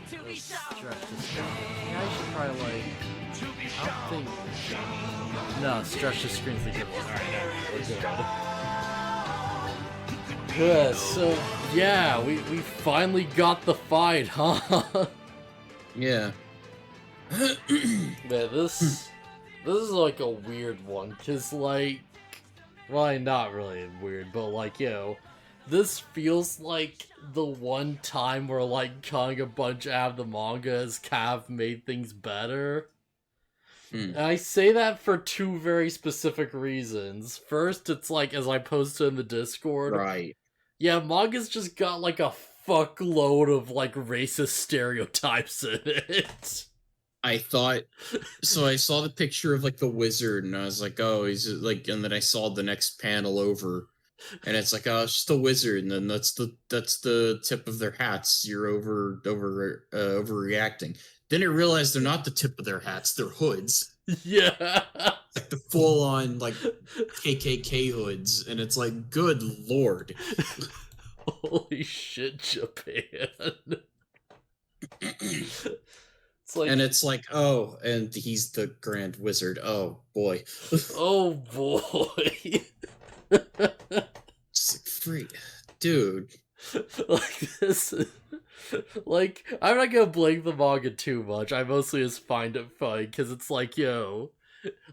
Stretch the screen. Yeah, I should probably like. I don't think. No, stretch the screen's the good one. Alright, we're good. Good, so yeah, we finally got the fight, huh? Yeah. Man, this is like a weird one, cause like, well, not really weird, but like, this feels like the one time where like cutting a bunch out of the manga has kind of made things better. And I say that for two very specific reasons. First, it's like, as I posted in the Discord, Right. Yeah, manga's just got like a fuckload of like racist stereotypes in it. I thought, so I saw the picture of like the wizard and I was like, oh, he's like, and then I saw the next panel over and it's like, oh, it's just a wizard, and then that's the tip of their hats. You're overreacting. Then I realized they're not the tip of their hats, they're hoods. Yeah. Like the full on like KKK hoods, and it's like, good lord. Holy shit, Japan. It's like, and it's like, oh, and he's the Grand Wizard. Oh boy. Oh boy. It's like, free, dude. Like this. Like, I'm not gonna blame the manga too much. I mostly just find it funny because it's like,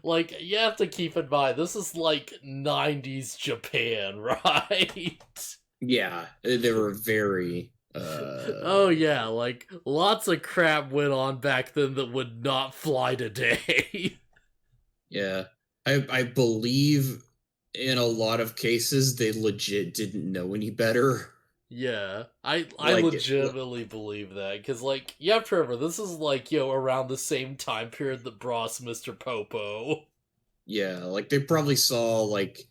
like, you have to keep in mind, this is like 90s Japan, right? Yeah, they were very. Oh yeah, like lots of crap went on back then that would not fly today. Yeah, I believe in a lot of cases they legit didn't know any better. Yeah, I legitimately believe that, because like, you have to remember, this is like, around the same time period that Bros Mr. Popo. Yeah, like they probably saw like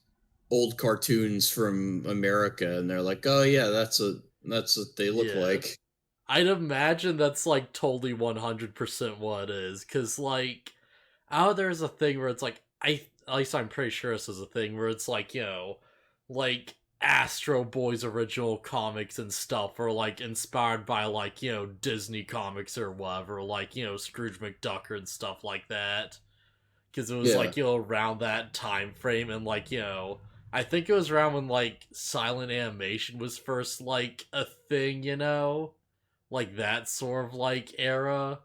old cartoons from America and they're like, oh yeah, that's what they look like. I'd imagine that's like totally 100% what it is, because like, there's a thing where it's like, at least I'm pretty sure this is a thing where it's like, like Astro Boy's original comics and stuff are like inspired by like, Disney comics or whatever, like, Scrooge McDuck and stuff like that. Because it was like, around that time frame, and like, I think it was around when like silent animation was first like a thing, like that sort of like era.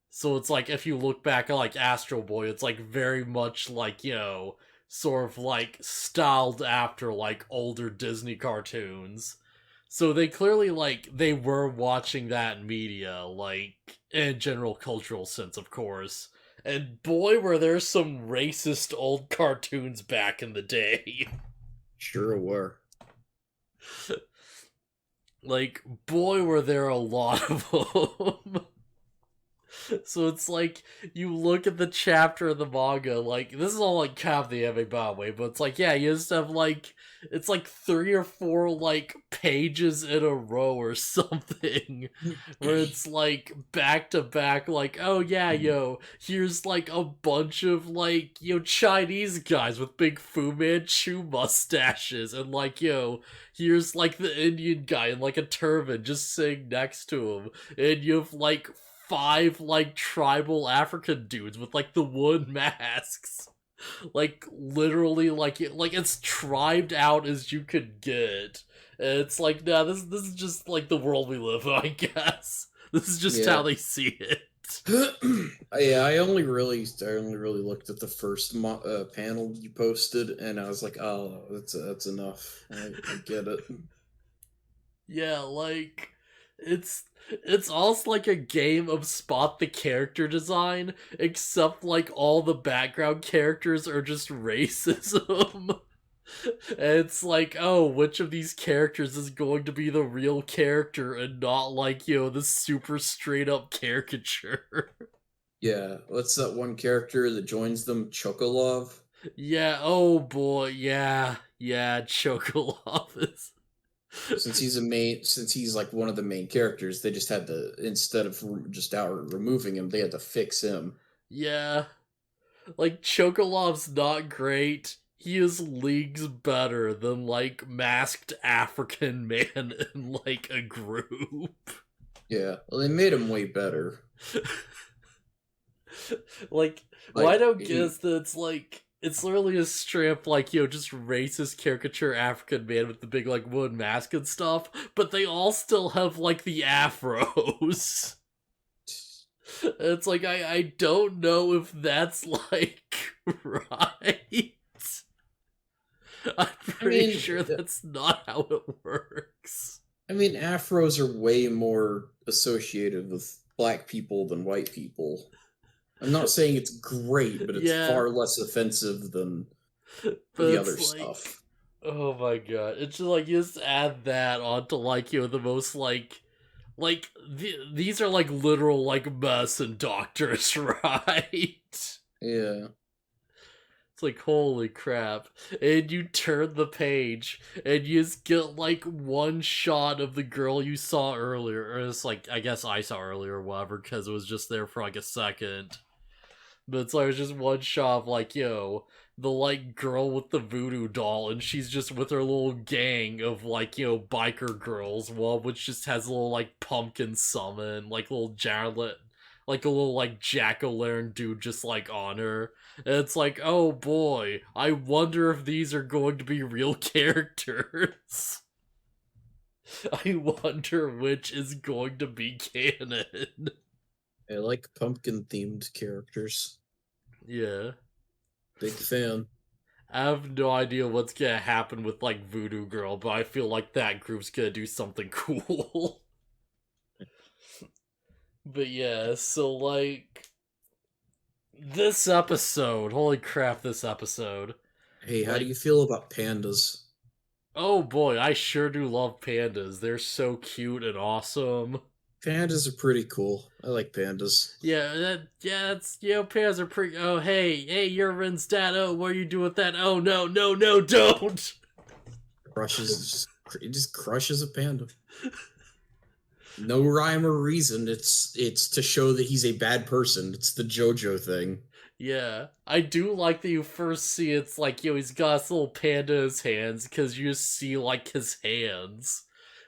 So it's like, if you look back at like Astro Boy, it's like very much like, sort of like styled after like older Disney cartoons. So they clearly like, they were watching that media, like in general cultural sense, of course. And boy, were there some racist old cartoons back in the day. Sure were. Like, boy, were there a lot of them. So it's like, you look at the chapter of the manga, like, this is all like kind of the anime, by the way, but it's like, yeah, you just have like, it's like 3 or 4 like pages in a row or something, where it's like back to back, like, oh yeah, here's like a bunch of like, Chinese guys with big Fu Manchu mustaches, and like, here's like the Indian guy in like a turban just sitting next to him, and you have like 5 like tribal African dudes with like the wood masks, like literally like it's tribed out as you could get. And it's like, nah, this is just like the world we live in, I guess. This is just how they see it. Yeah, I only really looked at the first panel you posted, and I was like, oh, that's enough. I get it. Yeah, like, it's also like a game of spot the character design, except like all the background characters are just racism. And it's like, oh, which of these characters is going to be the real character and not like, the super straight up caricature? Yeah, what's that one character that joins them? Chocolove? Yeah, oh boy, yeah, Chocolove is... Since he's like one of the main characters, they just had to, instead of just outright removing him, they had to fix him. Yeah, like, Chocolove's not great. He is leagues better than like masked African man in like a group. Yeah, well, they made him way better. Like, what I Like don't get he, is that it's like it's literally a strip like just racist caricature African man with the big like wooden mask and stuff, but they all still have like the afros. It's like I don't know if that's like right. I'm I pretty mean, sure that's not how it works. I mean, afros are way more associated with black people than white people. I'm not saying it's great, but it's Yeah, far less offensive than but the it's other like, stuff. oh my god, it's just like you just add that onto like the most like these are like literal like medicine doctors, right? Yeah. It's like, holy crap. And you turn the page, and you just get like one shot of the girl you saw earlier. Or it's like, I guess I saw earlier or whatever, because it was just there for like a second. But it's like, it's just one shot of like, the like girl with the voodoo doll, and she's just with her little gang of like, biker girls, one which just has a little like pumpkin summon, like little Jarlet, like a little like jack-o'-lantern dude just like on her. And it's like, oh boy, I wonder if these are going to be real characters. I wonder which is going to be canon. I like pumpkin themed characters. Yeah. Big fan. I have no idea what's gonna happen with like Voodoo Girl, but I feel like that group's gonna do something cool. But yeah, so like this episode, holy crap, this episode. Hey, how do Like, you feel about pandas? oh boy, I sure do love pandas. They're so cute and awesome. Pandas are pretty cool. I like pandas. That's pandas are pretty. Oh hey, you're Rin's dad. Oh, what are you doing with that? Oh no, don't. Crushes it just crushes a panda. No rhyme or reason. It's to show that he's a bad person. It's the JoJo thing. Yeah, I do like that you first see it's like, he's got this little panda in his hands because you just see like his hands.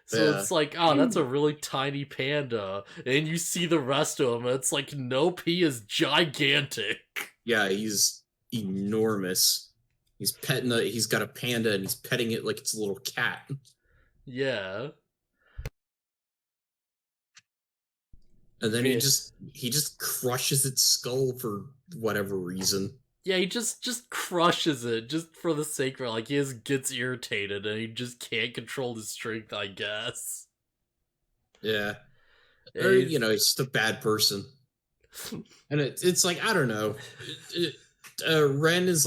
So Yeah. it's like, oh, that's a really tiny panda. And you see the rest of him, and it's like, nope, he is gigantic. Yeah, he's enormous. He's got a panda and he's petting it like it's a little cat. Yeah. And then Yeah, he just crushes its skull for whatever reason. yeah, he just crushes it just for the sake of it. Like, he just gets irritated and he just can't control his strength, I guess. Yeah. Or He's... he's just a bad person. And it's like I don't know. Ren is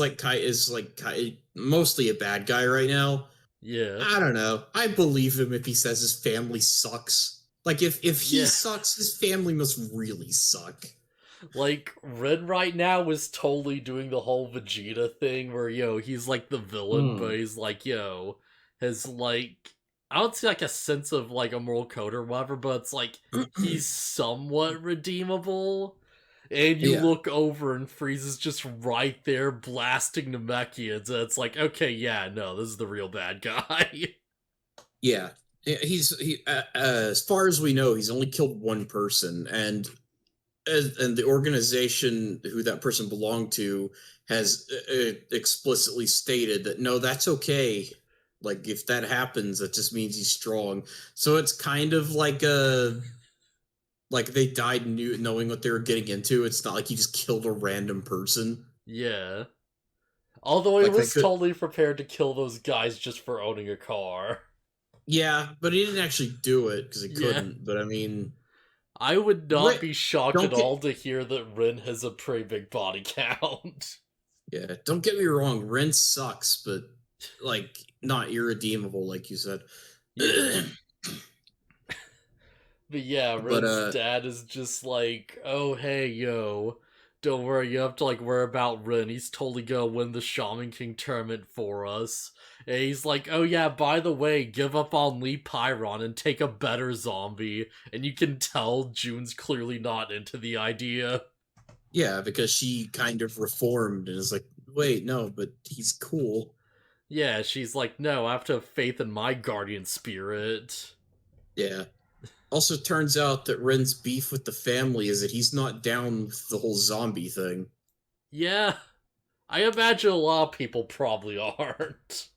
mostly a bad guy right now. Yeah. I don't know. I believe him if he says his family sucks. Like if he Yeah. sucks, his family must really suck. Like, Red right now is totally doing the whole Vegeta thing where, he's like the villain, but he's like, has like, I don't see like a sense of like a moral code or whatever, but it's like, he's somewhat redeemable. And you Yeah. look over and Frieza's just right there blasting Namekians, and it's like, okay, yeah, no, this is the real bad guy. Yeah. As far as we know, he's only killed one person, and the organization who that person belonged to has explicitly stated that no, that's okay. Like if that happens, that just means he's strong. So it's kind of like they died knowing what they were getting into. It's not like he just killed a random person. Yeah. Although he Like they was could, totally prepared to kill those guys just for owning a car. yeah, but he didn't actually do it because he Yeah. couldn't. But I mean, I would not be shocked at don't get all to hear that Rin has a pretty big body count. yeah, don't get me wrong. Ren sucks, but like not irredeemable, like you said. Yeah. But yeah, But Ren's dad is just like, oh hey, don't worry, you have to like worry about Ren. He's totally gonna win the Shaman King tournament for us. And he's like, oh yeah, by the way, give up on Lee Pyron and take a better zombie. And you can tell June's clearly not into the idea. yeah, because she kind of reformed and is like, wait, no, but he's cool. Yeah, she's like, no, I have to have faith in my guardian spirit. Yeah. Also, turns out that Ren's beef with the family is that he's not down with the whole zombie thing. Yeah, I imagine a lot of people probably aren't.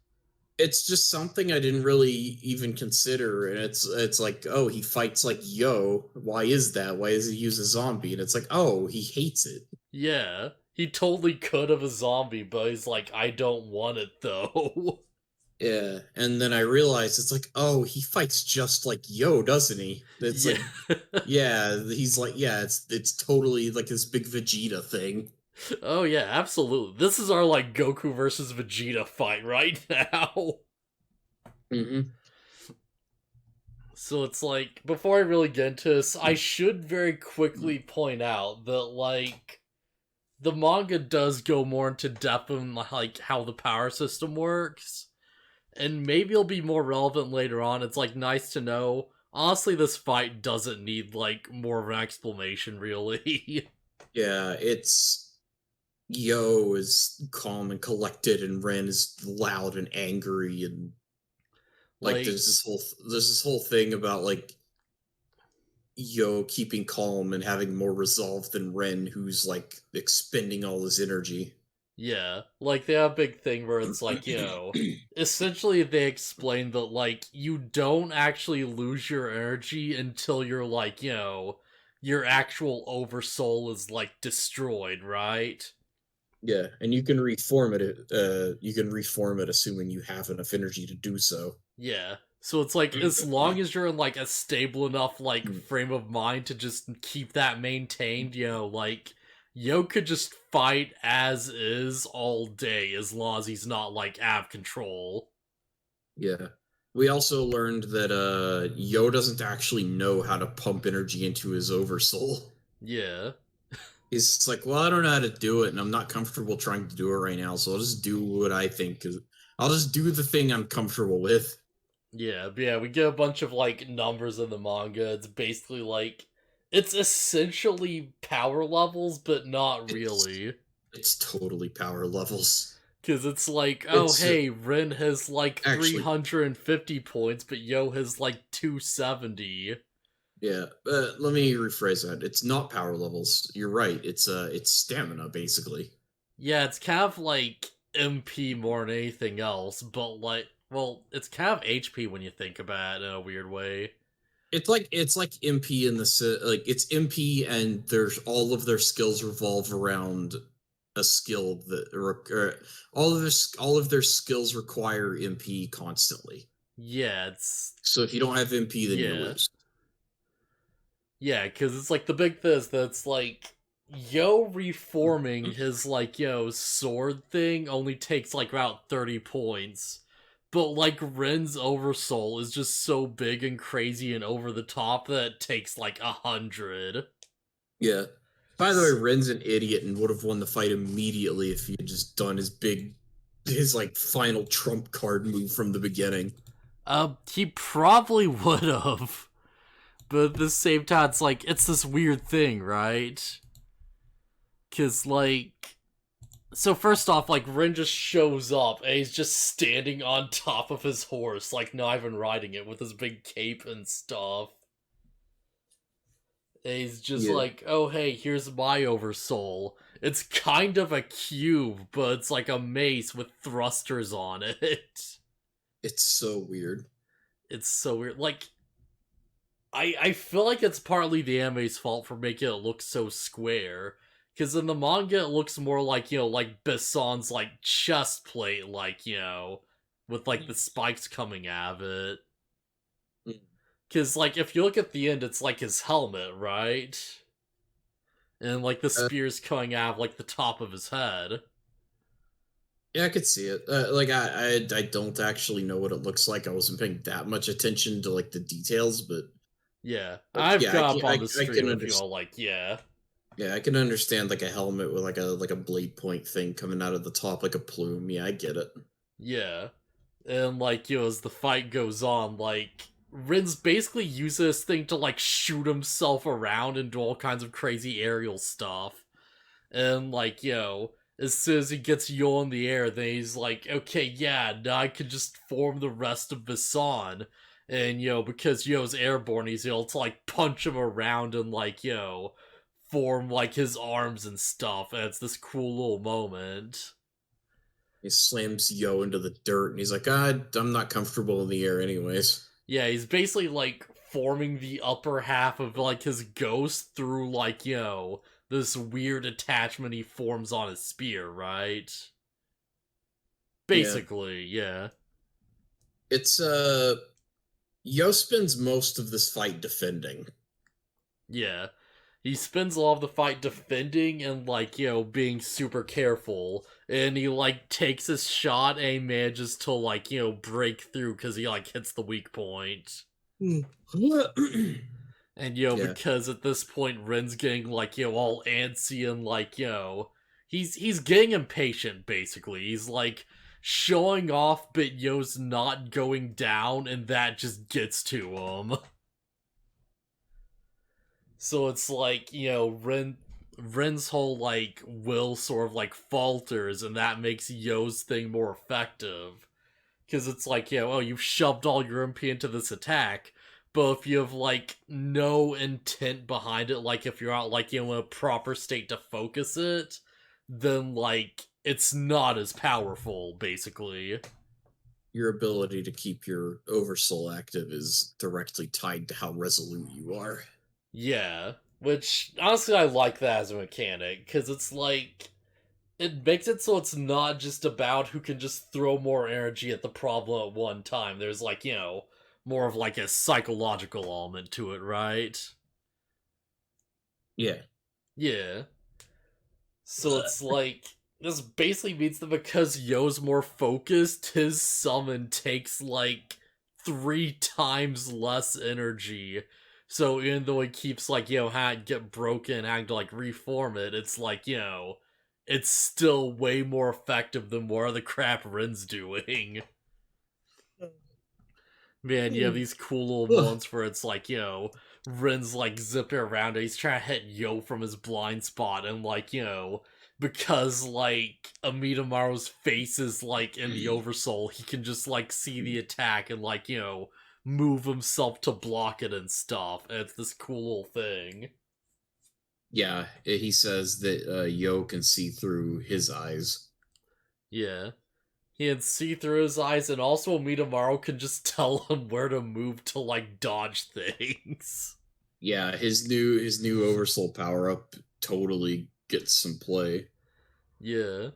It's just something I didn't really even consider, and it's like, oh, he fights like Yo. Why is that? Why does he use a zombie? And it's like, oh, he hates it. Yeah, he totally could have a zombie, but he's like, I don't want it though. Yeah, and then I realized it's like, oh, he fights just like Yo, doesn't he? It's Yeah. like, yeah, he's like, yeah, it's totally like this big Vegeta thing. Oh yeah, absolutely. This is our like Goku versus Vegeta fight right now. Mm-hmm. So it's like, before I really get into this, I should very quickly point out that like the manga does go more into depth on like how the power system works. And maybe it'll be more relevant later on. It's like nice to know. Honestly, this fight doesn't need like more of an explanation, really. Yeah, it's Yo is calm and collected, and Ren is loud and angry, and like Like, there's this whole thing about like Yo keeping calm and having more resolve than Ren, who's like expending all his energy. yeah, like they have a big thing where it's like, essentially they explain that like you don't actually lose your energy until you're like, your actual oversoul is like destroyed, right? Yeah, and you can reform it. You can reform it, assuming you have enough energy to do so. Yeah. So it's like as long as you're in like a stable enough like Mm. frame of mind to just keep that maintained, like Yo could just fight as is all day as long as he's not like out of control. Yeah. We also learned that Yo doesn't actually know how to pump energy into his oversoul. Yeah. He's just like, well, I don't know how to do it, and I'm not comfortable trying to do it right now, so I'll just do what I think. I'll just do the thing I'm comfortable with. Yeah, but yeah, we get a bunch of like numbers in the manga. It's basically like it's essentially power levels, but not It's really. it's totally power levels. Cause it's like, oh It's hey, Rin has like actually 350 points, but Yo has like 270. Yeah, let me rephrase that. It's not power levels. You're right. It's stamina basically. Yeah, it's kind of like MP more than anything else, but like, well, it's kind of HP when you think about it in a weird way. It's like MP in like it's MP, and there's all of their skills revolve around a skill that all of their skills require MP constantly. Yeah, it's So if you don't have MP, then you yeah. lose. Yeah, because it's like the big thing is that it's like Yo reforming his like sword thing only takes like about 30 points. But like Ren's oversoul is just so big and crazy and over the top that it takes like 100. Yeah. By the way, Ren's an idiot and would have won the fight immediately if he had just done his like final trump card move from the beginning. He probably would have. But at the same time, it's like, it's this weird thing, right? Because, like, so first off, like, Rin just shows up and he's just standing on top of his horse, like, not even riding it with his big cape and stuff. And he's just Yeah. like, oh, hey, here's my oversoul. It's kind of a cube, but it's like a mace with thrusters on it. It's so weird. It's so weird. Like, I feel like it's partly the anime's fault for making it look so square. Because in the manga, it looks more like, like Beson's, like, chest plate, like, with, like, the spikes coming out of it. Mm. Because, like, if you look at the end, it's, like, his helmet, right? And, like, the Uh, spear's coming out of, like, the top of his head. yeah, I could see it. Like I don't actually know what it looks like. I wasn't paying that much attention to like the details, but Yeah. like I've yeah, got up on the I stream can if you understand. all, like, yeah. Yeah, I can understand like a helmet with like a blade point thing coming out of the top like a plume. Yeah, I get it. Yeah. And, like, as the fight goes on, like, Rin's basically uses this thing to, like, shoot himself around and do all kinds of crazy aerial stuff. And, like, as soon as he gets Yo in the air, then he's like, okay, yeah, now I can just form the rest of Basan. And And, because Yo's airborne, he's able to, like, punch him around and, like, form, like, his arms and stuff. And it's this cool little moment. He slams Yo into the dirt, and he's like, I'm not comfortable in the air anyways. Yeah, he's basically, like, forming the upper half of, like, his ghost through, like, this weird attachment he forms on his spear, right? Yeah. Basically, yeah. It's, Yo spends most of this fight defending. Yeah. He spends a lot of the fight defending and, like, being super careful. And he, like, takes his shot and he manages to, like, break through because he, like, hits the weak point. And, Yeah. because at this point, Ren's getting, like, all antsy and, like, he's getting impatient, basically. He's, like, showing off, but Yo's not going down, and that just gets to him. So it's like, Ren's whole, like, will sort of, like, falters, and that makes Yo's thing more effective. Because it's like, oh, you've shoved all your MP into this attack, but if you have, like, no intent behind it, like, if you're not, like, in a proper state to focus it, then, like, it's not as powerful, basically. Your ability to keep your oversoul active is directly tied to how resolute you are. Yeah. Which, honestly, I like that as a mechanic, because it's like, it makes it so it's not just about who can just throw more energy at the problem at one time. There's, like, more of, like, a psychological element to it, right? Yeah. Yeah. So it's like, this basically means that because Yo's more focused, his summon takes, like, 3 times less energy. So even though he keeps, like, had to get broken, having to, like, reform it, it's like, it's still way more effective than more of the crap Rin's doing. Man, you have these cool little moments where it's like, Rin's, like, zipping around and he's trying to hit Yo from his blind spot, and, like, because, like, Amidamaru's face is, like, in the Oversoul, he can just, like, see the attack and, like, move himself to block it and stuff, and it's this cool little thing. Yeah, he says that Yo can see through his eyes. Yeah. He can see through his eyes, and also Amidamaru can just tell him where to move to, like, dodge things. Yeah, his new oversoul power up totally gets some play. Yeah.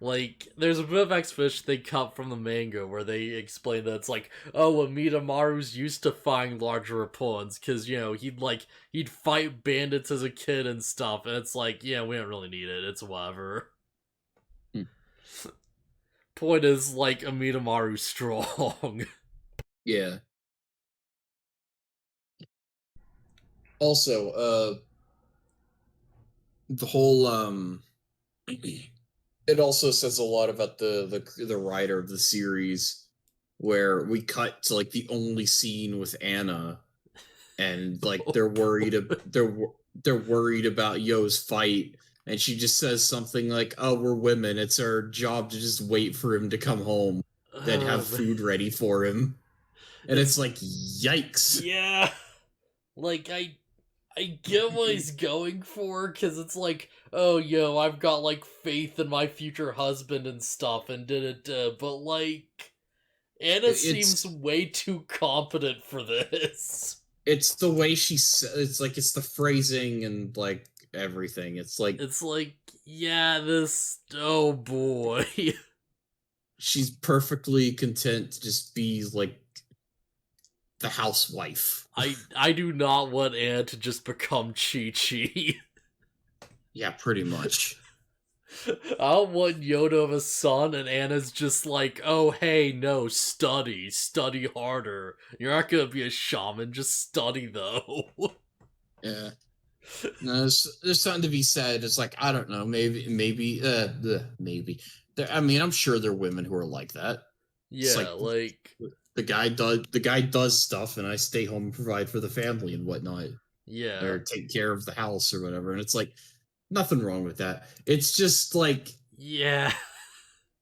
Like, there's a bit of exposition they cut from the manga where they explain that it's like, oh, Amidamaru's used to fighting larger opponents, because, he'd fight bandits as a kid and stuff, and it's like, yeah, we don't really need it, it's whatever. Hmm. Point is, like, Amidamaru's strong. Yeah. Also, the whole it also says a lot about the writer of the series, where we cut to, like, the only scene with Anna, and, like, they're worried about Yo's fight, and she just says something like, "Oh, we're women. It's our job to just wait for him to come home, then have food ready for him." And it's like, yikes. Yeah. Like, I get what he's going for, because it's like, oh, I've got, like, faith in my future husband and stuff, and but, like, Anna seems way too competent for this. It's the way she says, it's like, it's the phrasing and, like, everything. It's like, yeah, oh boy. She's perfectly content to just be, like, the housewife. I do not want Anna to just become Chi-Chi. Yeah, pretty much. I don't want Yoda of a son, and Anna's just like, oh, hey, no, study harder. You're not gonna be a shaman, just study, though. Yeah. No, there's something to be said. It's like, I don't know, maybe. I mean, I'm sure there are women who are like that. Yeah, like the guy does stuff, and I stay home and provide for the family and whatnot. Yeah. Or take care of the house or whatever. And it's like, nothing wrong with that. It's just like, yeah.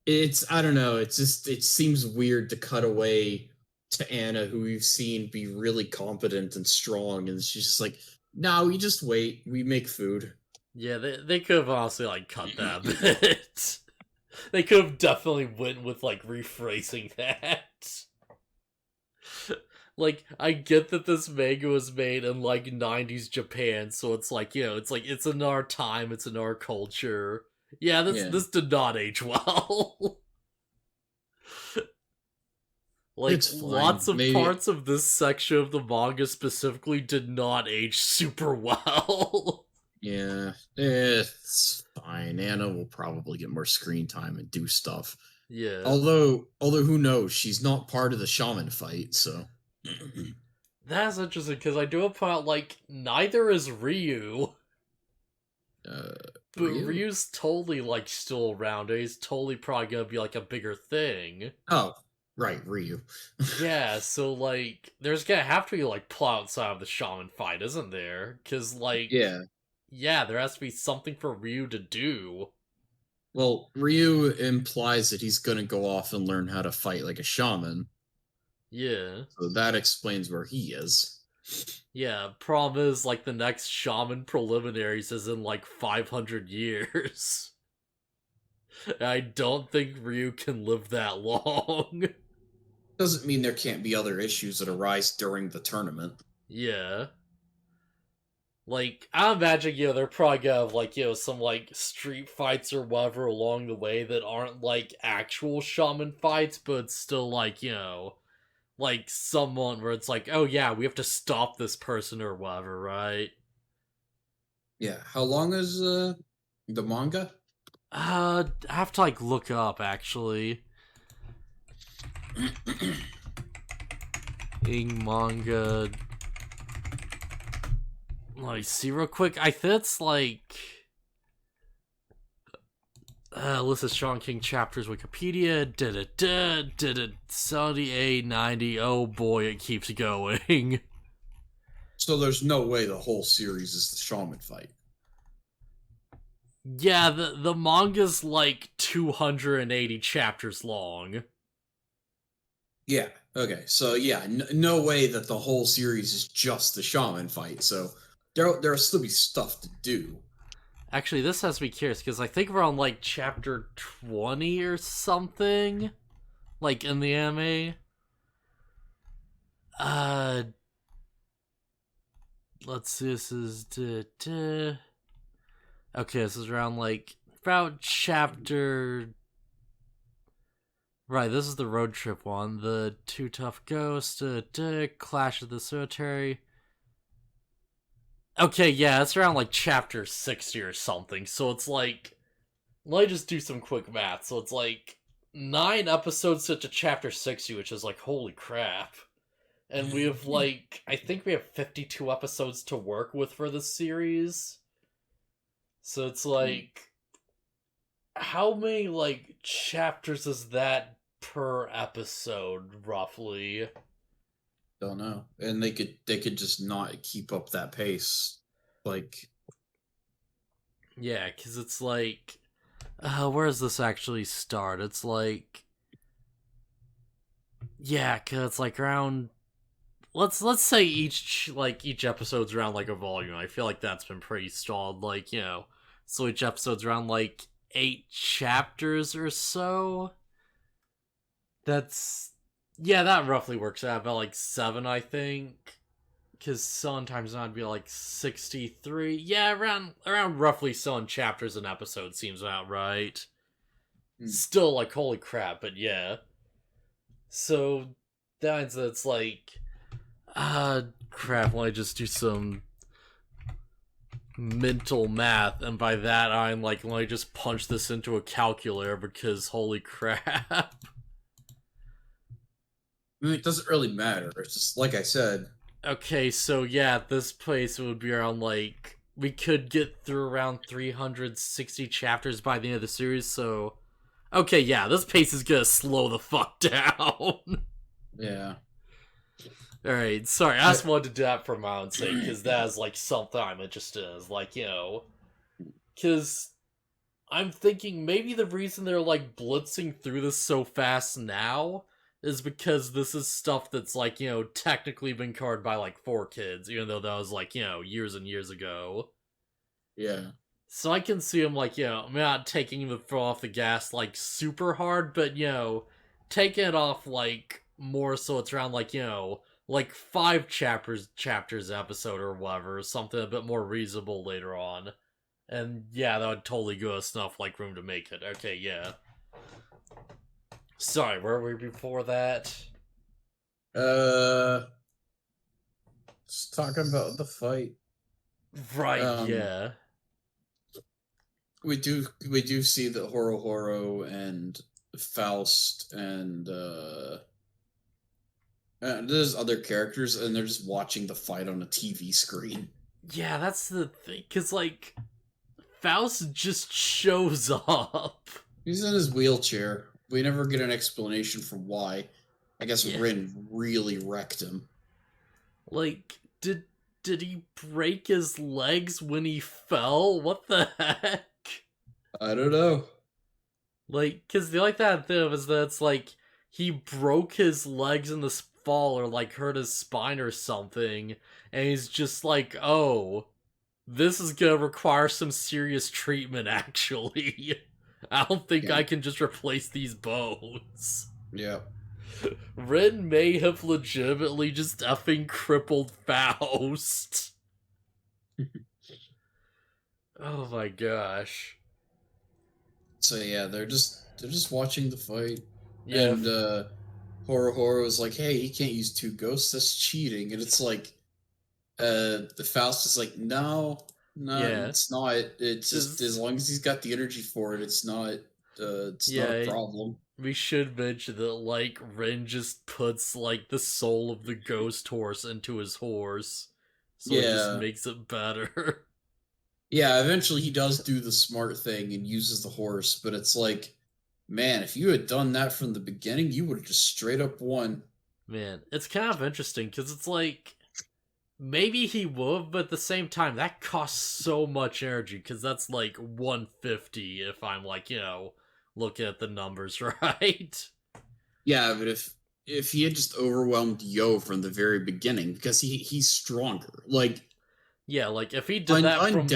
I don't know. It's just, it seems weird to cut away to Anna, who we've seen be really competent and strong, and she's just like, "No, we just wait. We make food." Yeah, they could have honestly like cut that bit. They could have definitely went with like rephrasing that. Like, I get that this manga was made in like 90s Japan, so it's like, it's in our time, it's in our culture. Yeah, this did not age well. Like, It's fine. lots of Maybe parts of this section of the manga specifically did not age super well. yeah, it's fine. Anna will probably get more screen time and do stuff. Yeah. Although who knows? She's not part of the shaman fight, so. That's interesting, because I do want to point out, like, neither is Ryu. uh, But Ryu? Ryu's totally, like, still around. He's totally probably gonna be, like, a bigger thing. Oh, right, Ryu. Yeah, so, like, there's gonna have to be, like, plot outside of the shaman fight, isn't there? Because, like, Yeah. yeah, there has to be something for Ryu to do. Well, Ryu implies that he's gonna go off and learn how to fight like a shaman. Yeah. So that explains where he is. Yeah, problem is, like, the next shaman preliminaries is in, like, 500 years. I don't think Ryu can live that long. Doesn't mean there can't be other issues that arise during the tournament. Yeah. Like, I imagine, they're probably gonna have, like, some, like, street fights or whatever along the way that aren't, like, actual shaman fights, but still, like, like, someone where it's like, oh yeah, we have to stop this person or whatever, right? Yeah. How long is the manga? I have to, like, look up, actually. In manga. Let me see real quick. I think it's, like... list of Sean King chapters, Wikipedia, did it 78, 90, oh boy, it keeps going. So there's no way the whole series is the shaman fight. Yeah, the manga's like 280 chapters long. Yeah. Okay. So yeah, no way that the whole series is just the shaman fight. So there'll still be stuff to do. Actually, this has me curious, because I think we're on like chapter 20 or something, like in the anime. Let's see, this is... Okay, this is around like, about chapter... Right, this is the road trip one. The Too Tough Ghost, Clash of the Cemetery. Okay, yeah, it's around like chapter 60 or something. So it's like, let me just do some quick math. So it's like 9 episodes to chapter 60, which is like, holy crap. And we have like, I think we have 52 episodes to work with for this series. So it's like, how many like chapters is that per episode, roughly? Don't know. And they could just not keep up that pace. Like, yeah, because it's like, where does this actually start? It's like, yeah, because it's like around, let's say each episode's around like a volume. I feel like that's been pretty stalled. Like, so each episode's around like 8 chapters or so. Yeah, that roughly works out about like 7, I think. Because sometimes I'd be like 63. Yeah, around roughly 7 chapters an episode seems about right. Still, like, holy crap, but yeah. So, that's like... crap, let me just do some mental math, and by that I'm like, let me just punch this into a calculator, because holy crap. I mean, it doesn't really matter. It's just like I said. Okay, so yeah, at this place it would be around like, we could get through around 360 chapters by the end of the series, so okay, yeah, this pace is gonna slow the fuck down. Yeah. Alright, sorry, I just wanted to do that for my own sake, because that is like something I'm interested in, like, because I'm thinking maybe the reason they're like blitzing through this so fast now is because this is stuff that's like, technically been covered by like 4Kids, even though that was like, years and years ago. Yeah. So I can see him like, not taking the foot off the gas like super hard, but taking it off like more so it's around like, like 5 chapters episode or whatever, something a bit more reasonable later on. And yeah, that would totally give us enough like room to make it. Okay, yeah. Sorry, where were we before that? Just talking about the fight. Right, yeah. We do see that Horo and Faust and there's other characters, and they're just watching the fight on a TV screen. Yeah, that's the thing, because like Faust just shows up. He's in his wheelchair. We never get an explanation for why. I guess Yeah. Rin really wrecked him. Like, did he break his legs when he fell? What the heck? I don't know. Like, cause the like that thing is that it's like he broke his legs in this fall or like hurt his spine or something, and he's just like, oh, this is gonna require some serious treatment actually. I don't think I can just replace these bones. Yeah. Ren may have legitimately just effing crippled Faust. Oh my gosh. So yeah, they're just watching the fight. Yeah. And Horo is like, hey, he can't use 2 ghosts, that's cheating. And it's like the Faust is like, no, Yeah. it's not. It's just as long as he's got the energy for it, it's not not a problem. We should mention that like Ren just puts like the soul of the ghost horse into his horse. So it just makes it better. Yeah, eventually he does do the smart thing and uses the horse, but it's like, man, if you had done that from the beginning, you would have just straight up won. Man, it's kind of interesting because it's like maybe he would, but at the same time that costs so much energy because that's like 150 if I'm like, looking at the numbers right. Yeah, but if he had just overwhelmed Yo from the very beginning, because he's stronger. Like, yeah, like if he did that from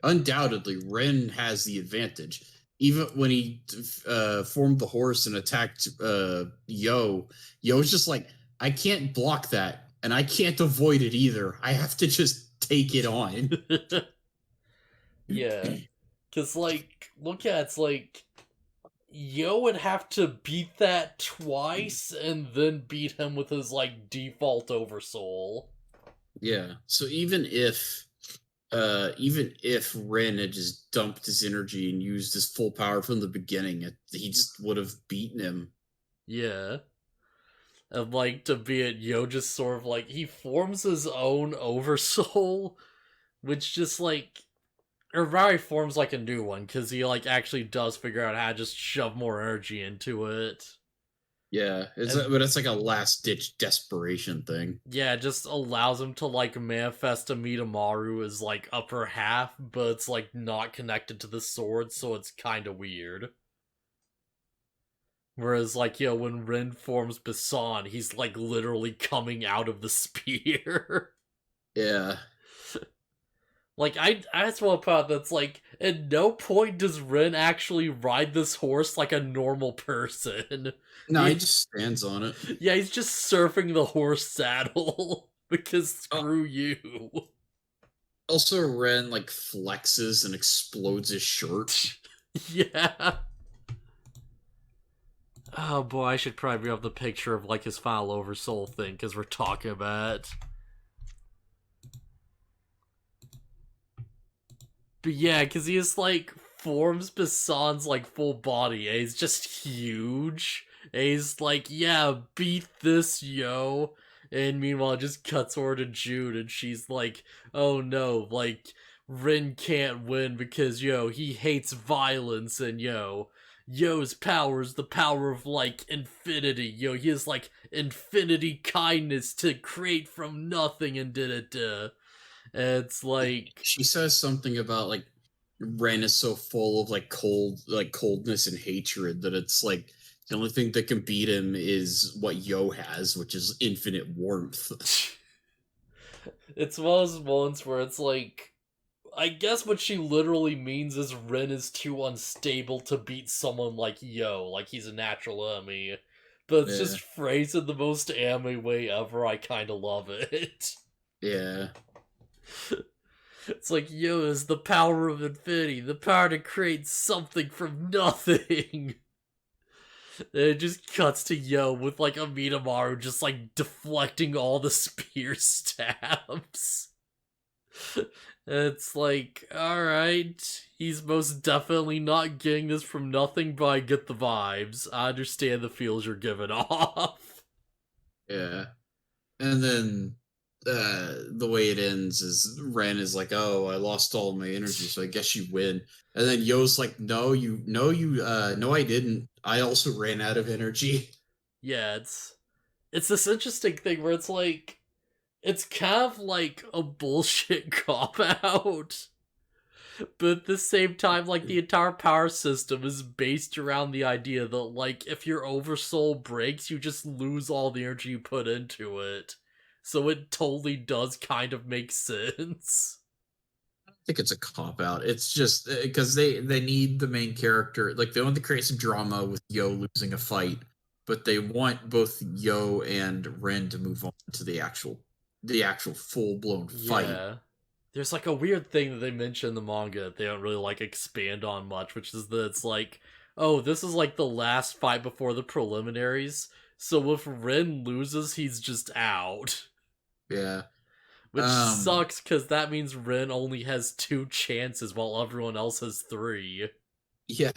undoubtedly, Ren has the advantage. Even when he formed the horse and attacked Yo's just like, I can't block that, and I can't avoid it either. I have to just take it on. Yeah, because like, look at it's like Yo would have to beat that twice and then beat him with his like default oversoul. Yeah. So even if Ren had just dumped his energy and used his full power from the beginning, he just would have beaten him. Yeah. And like to be it, Yo just sort of like he forms his own oversoul, which just like or Rai forms like a new one because he like actually does figure out how to just shove more energy into it. Yeah, but it's like a last ditch desperation thing. Yeah, it just allows him to like manifest a Mitamaru as like upper half, but it's like not connected to the sword, so it's kind of weird. Whereas like when Rin forms Basan, he's like literally coming out of the spear. Yeah. Like, I just want to point out that's like, at no point does Rin actually ride this horse like a normal person. No, he just stands on it. Yeah, he's just surfing the horse saddle because screw you. Also, Ren like flexes and explodes his shirt. Yeah. Oh boy, I should probably bring up the picture of like his final oversoul thing because we're talking about it. But yeah, because he just like forms Basan's like full body and he's just huge. And he's like, yeah, beat this, yo. And meanwhile, it just cuts over to Jude and she's like, oh no, like, Rin can't win because, he hates violence and, Yo's power is the power of, like, infinity. He has, like, infinity kindness to create from nothing and da-da-da. It's like she says something about like Ren is so full of like coldness and hatred that it's like The only thing that can beat him is what Yo has, which is infinite warmth. It's one of those moments where it's like, I guess what she literally means is Rin is too unstable to beat someone like Yo, like he's a natural enemy. But it's Yeah. just phrased in the most anime way ever. I kind of love it. Yeah. It's like Yo is the power of infinity, the power to create something from nothing. And it just cuts to Yo with like Amidamaru just like deflecting all the spear stabs. It's like, alright, he's most definitely not getting this from nothing, but I get the vibes. I understand the feels you're giving off. Yeah. And then the way it ends is Ren is like, "Oh, I lost all my energy, so I guess you win." And then Yo's like, no, I didn't. I also ran out of energy." Yeah, it's this interesting thing where it's like, it's kind of like a bullshit cop out. But at the same time, like, the entire power system is based around the idea that, like, if your oversoul breaks, you just lose all the energy you put into it. So it totally does kind of make sense. I think it's a cop out. It's just because they need the main character, like they want to create some drama with Yo losing a fight, but they want both Yo and Ren to move on to the actual full blown fight. Yeah. There's, like, a weird thing that they mention in the manga that they don't really, like, expand on much, which is that it's like, oh, this is, like, the last fight before the preliminaries, so if Rin loses, he's just out. Yeah. Which Um. sucks because that means Rin only has 2 chances while everyone else has 3. Yeah.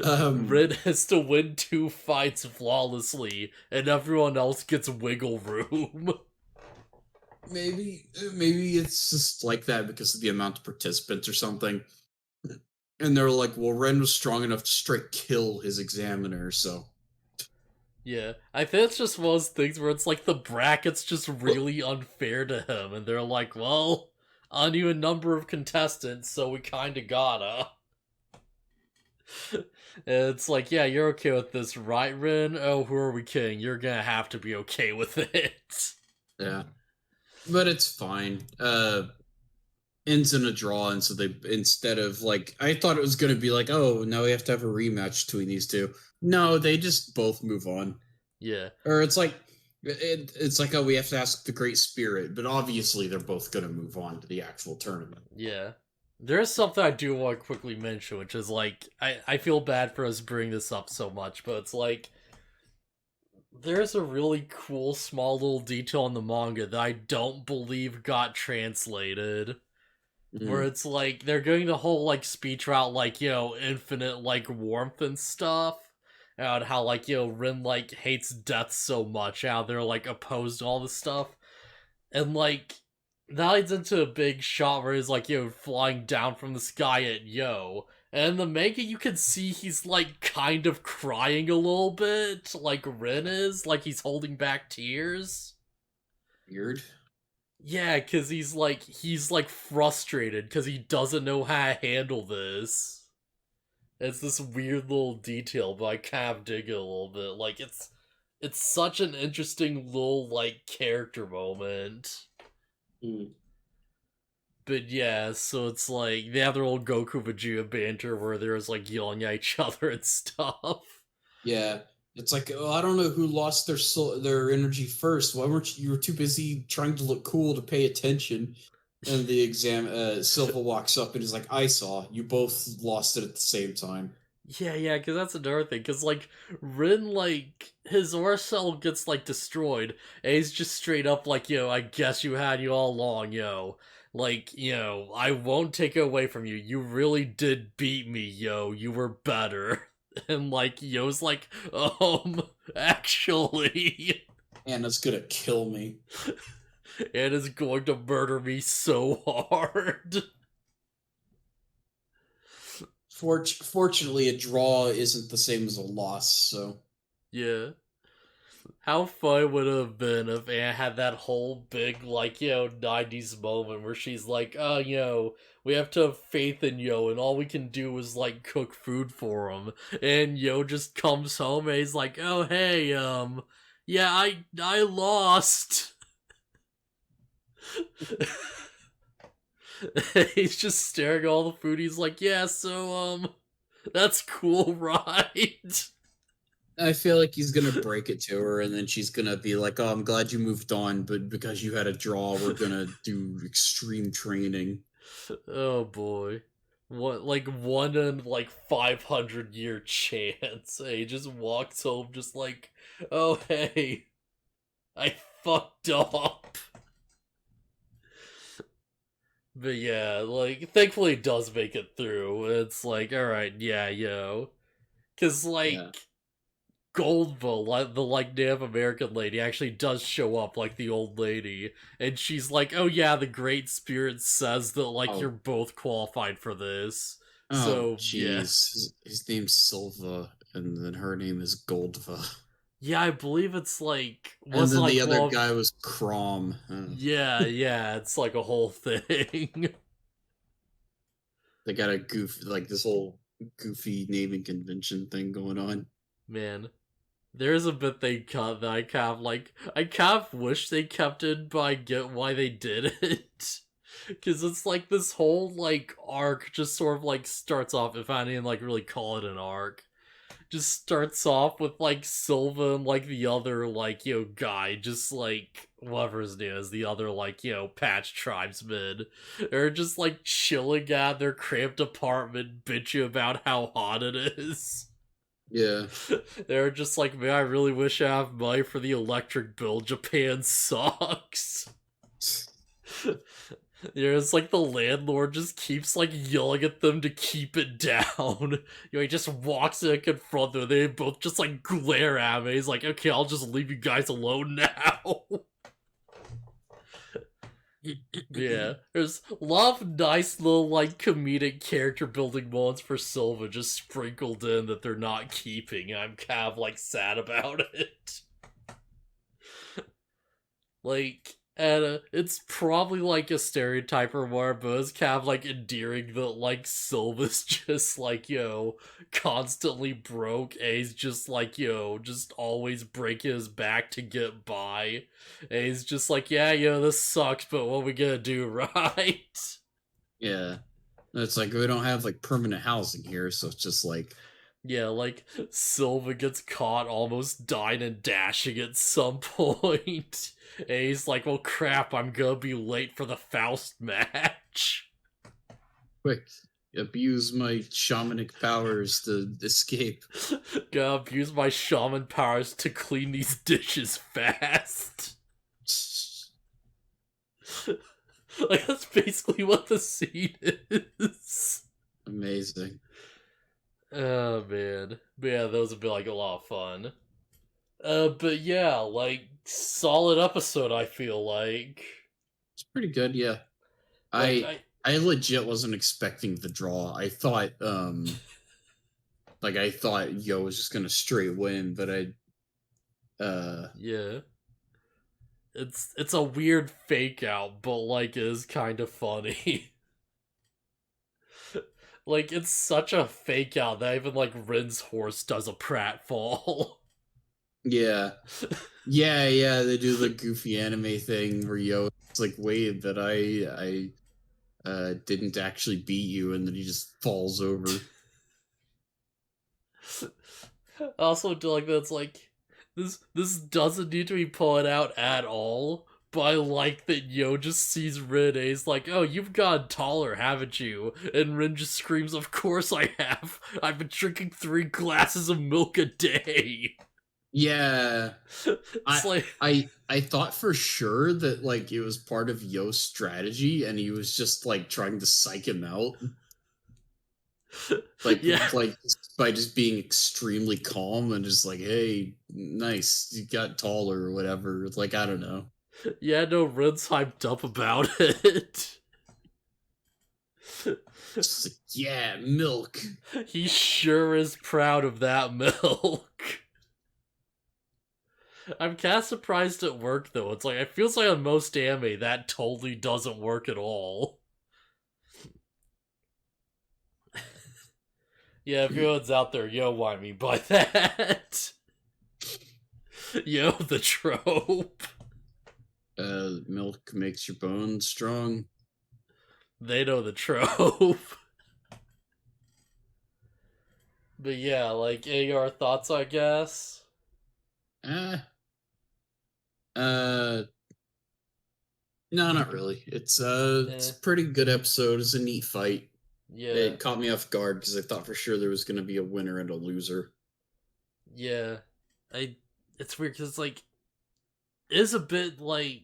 um. Rin has to win 2 fights flawlessly, and everyone else gets wiggle room. Maybe it's just like that because of the amount of participants or something. And they're like, well, Ren was strong enough to straight kill his examiner, so. Yeah, I think it's just one of those things where it's like the bracket's just really unfair to him, and they're like, well, uneven number of contestants, so we kinda gotta. And it's like, yeah, you're okay with this, right, Rin? Oh, who are we kidding? You're gonna have to be okay with it. Yeah. But it's fine. Ends in a draw, and so they, instead of like, I thought it was going to be like, oh, now we have to have a rematch between these two. No, they just both move on. Yeah. Or it's like, it's like, oh, we have to ask the Great Spirit, but obviously they're both going to move on to the actual tournament. Yeah. There's something I do want to quickly mention, which is like, I feel bad for us bringing this up so much, but it's like, there's a really cool small little detail in the manga that I don't believe got translated. Where Mm. it's like, they're going the whole, like, speech route, like, infinite, like, warmth and stuff. And how, like, Rin, like, hates death so much, how they're, like, opposed to all this stuff. And, like, that leads into a big shot where he's like, flying down from the sky at Yo. And in the manga, you can see he's, like, kind of crying a little bit, like Rin is, like he's holding back tears. Weird. Yeah, because he's like frustrated because he doesn't know how to handle this. It's this weird little detail, but I kind of dig it a little bit. Like, it's such an interesting little, like, character moment. Mm. But yeah, so it's like, they have their old Goku Vegeta banter where there's like yelling at each other and stuff. Yeah. It's like, oh, I don't know who lost their energy first. Why weren't you were too busy trying to look cool to pay attention? And the Silva walks up and is like, I saw. You both lost it at the same time. Yeah, because that's another thing. Because, like, Rin, like, his aura cell gets, like, destroyed, and he's just straight up like, I guess you had you all along, Like, I won't take it away from you. You really did beat me, You were better. And, like, Yo's like, actually. Anna's gonna kill me. And is going to murder me so hard. Fortunately, a draw isn't the same as a loss, so. Yeah. How fun would it have been if Anne had that whole big, like, 90s moment where she's like, oh, we have to have faith in Yo, and all we can do is, like, cook food for him. And Yo just comes home and he's like, oh, hey, yeah, I lost. He's just staring at all the food. He's like, yeah, so, that's cool, right? I feel like he's gonna break it to her, and then she's gonna be like, "Oh, I'm glad you moved on, but because you had a draw, we're gonna do extreme training." Oh boy. What, like, 1 in, like, 500-year chance? He just walks home just like, oh hey, I fucked up. But yeah, like, thankfully it does make it through. It's like, alright, yeah, Cause, Yeah. like, Goldville, like, the, like, Native American lady, actually does show up like the old lady. And she's like, oh yeah, the Great Spirit says that, like, you're Oh, both qualified for this. oh, So, yeah. jeez. His name's Silva, and then her name is Goldva, Yeah, I believe it's like, and was then the like, other well, guy was Crom. yeah, it's like a whole thing. They got a like this whole goofy naming convention thing going on. Man, there's a bit they cut that I kind of wish they kept it, but I get why they did it. Because it's like this whole, like, arc just sort of, like, starts off, if I didn't, like, really call it an arc. Just starts off with, like, Silva and, like, the other, like, guy, just, like, whatever his name is, the other, like, patch tribesmen. They're just, like, chilling at their cramped apartment, bitching about how hot it is. Yeah. They're just like, man, I really wish I have money for the electric bill. Japan sucks. It's like the landlord just keeps, like, yelling at them to keep it down. He just walks in and confronts them. They both just, like, glare at me. He's like, okay, I'll just leave you guys alone now. Yeah, there's a lot of nice little, like, comedic character building moments for Silva just sprinkled in that they're not keeping. I'm kind of, like, sad about it. Like, and it's probably like a stereotype or more, but it's kind of like endearing that, like, Silva's just like, constantly broke, and he's just like, just always breaking his back to get by. And he's just like, yeah, this sucks, but what we gonna do, right? Yeah. It's like we don't have like permanent housing here, so it's just like Yeah, like, Silva gets caught almost dying and dashing at some point. And he's like, well, crap, I'm gonna be late for the Faust match. quick, abuse my shamanic powers to escape. Gotta abuse my shaman powers to clean these dishes fast. Like, that's basically what the scene is. Amazing. Oh, man. But yeah, those would be, like, a lot of fun. But yeah, like, solid episode, I feel like. It's pretty good, yeah. Like, I legit wasn't expecting the draw. I thought like I thought Yo was just gonna straight win, but yeah. It's a weird fake out, but, like, it is kind of funny. Like, it's such a fake out that even, like, Rin's horse does a pratfall. yeah. Yeah, they do the goofy anime thing where Yo it's like, wait, but I didn't actually beat you, and then he just falls over. Also, do like that's like this doesn't need to be put out at all. But I like that Yo just sees Rin and he's like, oh, you've gotten taller, haven't you? And Rin just screams, of course I have. I've been drinking 3 glasses of milk a day. Yeah. It's like, I thought for sure that like it was part of Yo's strategy and he was just like trying to psych him out. Like yeah. like by just being extremely calm and just like, hey, nice, you got taller or whatever. Like, I don't know. Yeah, no, Rin's hyped up about it. Just like, yeah, milk. He sure is proud of that milk. I'm kind of surprised it worked though. It's like it feels like on most anime that totally doesn't work at all. Yeah, if anyone's out there, yo, what I mean by that? Yo, the trope. Milk makes your bones strong. They know the trope. But yeah, like, any other thoughts, I guess? No, not really. It's a pretty good episode. It's a neat fight. Yeah. It caught me off guard because I thought for sure there was going to be a winner and a loser. Yeah. It's weird because, like, it's a bit, like,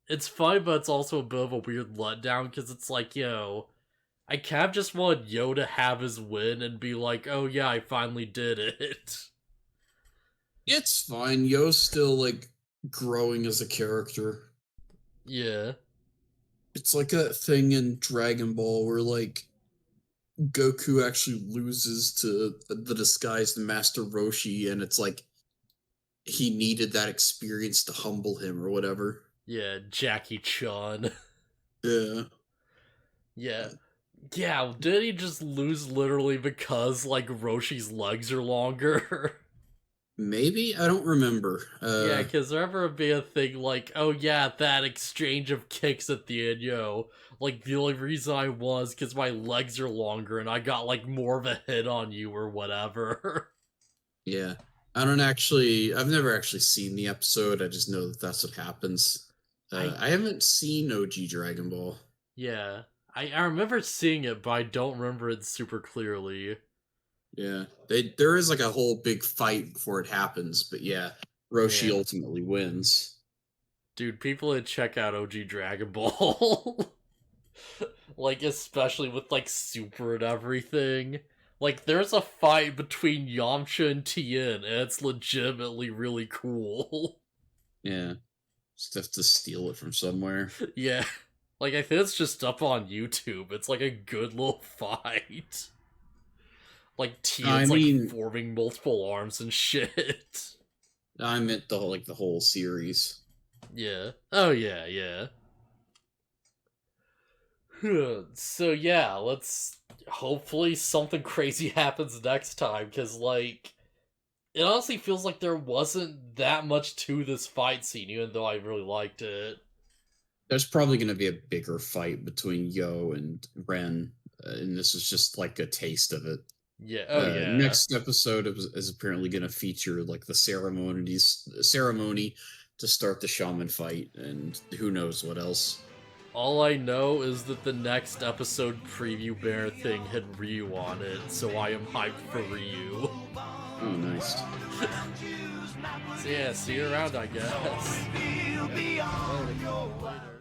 it's fun, but it's also a bit of a weird letdown because it's like, I kind of just want Yo to have his win and be like, oh yeah, I finally did it. It's fine. Yo's still, like, growing as a character. Yeah. It's like a thing in Dragon Ball where, like, Goku actually loses to the disguised Master Roshi, and it's like he needed that experience to humble him or whatever. Yeah, Jackie Chan. Yeah. Yeah. Yeah, did he just lose literally because, like, Roshi's legs are longer? Maybe? I don't remember. Yeah, because there ever be a thing like, oh yeah, that exchange of kicks at the end, like, the only reason I was because my legs are longer and I got, like, more of a hit on you or whatever. Yeah. I've never actually seen the episode, I just know that that's what happens. I haven't seen OG Dragon Ball. Yeah. I remember seeing it, but I don't remember it super clearly. Yeah. There is, like, a whole big fight before it happens, but yeah, Roshi ultimately wins. Dude, people that check out OG Dragon Ball. Like, especially with, like, Super and everything. Like, there's a fight between Yamcha and Tien, and it's legitimately really cool. Yeah. Just have to steal it from somewhere. Yeah. Like, I think it's just up on YouTube. It's, like, a good little fight. Like, Tien's, like, forming multiple arms and shit. I meant the whole series. Yeah. Oh, yeah, yeah. So, yeah, let's... Hopefully something crazy happens next time, because, like... It honestly feels like there wasn't that much to this fight scene, even though I really liked it. There's probably going to be a bigger fight between Yo and Ren, and this is just, like, a taste of it. Yeah, oh yeah. Next episode is apparently going to feature, like, the ceremony to start the Shaman fight, and who knows what else. All I know is that the next episode preview banner thing had Ryu on it, so I am hyped for Ryu. Oh, nice. So yeah, see you around, I guess. Later.